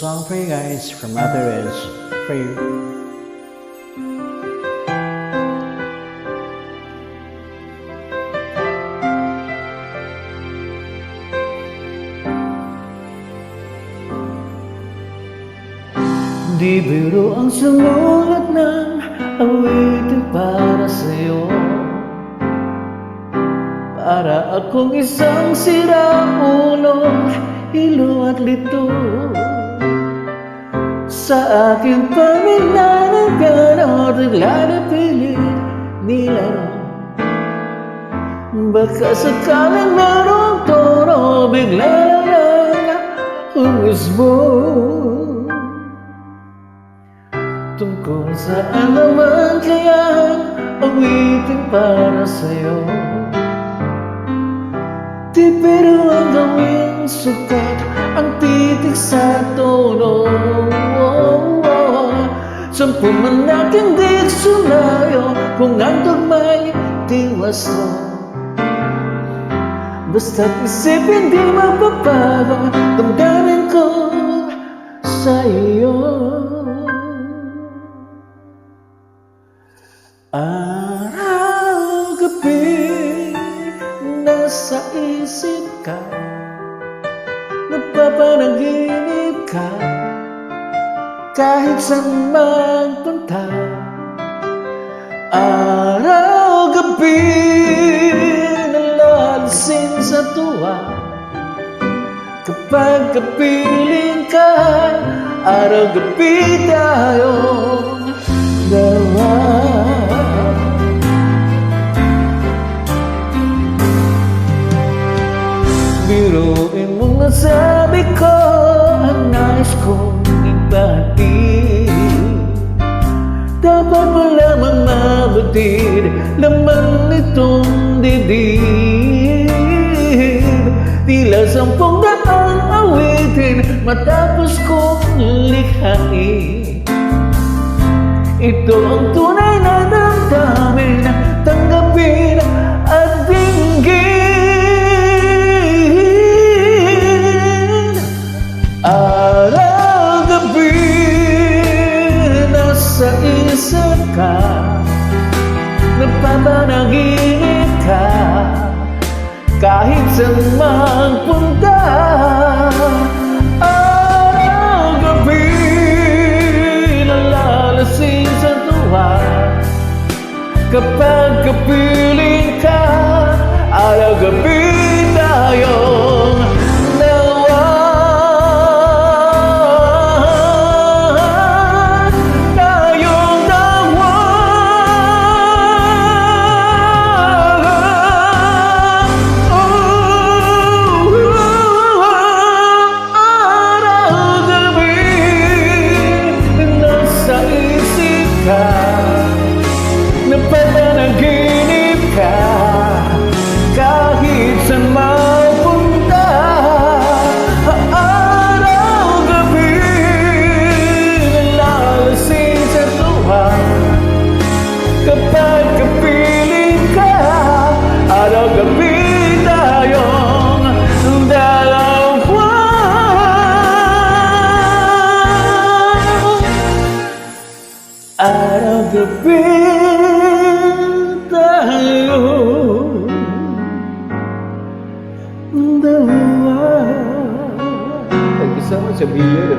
song for you guys from Mother Edge for you. Di biro ang sumulat ng awitin para sa'yo, para akong isang sira-ulo, hilo at lito. Sa aking paminanagan o naglalapilit nilaro, baka sakaling merong toro, bigla lang umusbo. Tungkol saan naman kaya awitin para sa'yo? Di pero ang gawing sukat ang titik sa tono. Sampu man nating diksyonario kung ang tugma'y tiwas mo. Basta't isipin di mapapago damdamin ko sa iyo. Araw-gabi nasa isip ka, nagpapanaginip ka, kahit saan magpunta. Araw-gabi nalalasing sa tuwa, kapag kapiling ka, araw-gabi tayong dalawa. Biruin mo nga sabi ko ang nais kong ibati. Dapat mo lamang mabatid laman nitong dibdib. Tila 10,000 awitin matapos kong likhain. Ito ang tunay na damdamin, tanggapin at dinggin. Araw-gabi nasa isip ka, nagpapanaginip ka, kahit saan magpunta. Araw-gabi nalalasing sa tuwa, kapag kapiling ka, araw-gabi tayong dalawa. Napapanaginip ka, kahit saan mapunta. Araw-gabi nalalasing sa tuwa, kapag kapiling ka, araw-gabi tayong dalawa. Araw-gabi tayo dalawa. Pag-isama sa biya,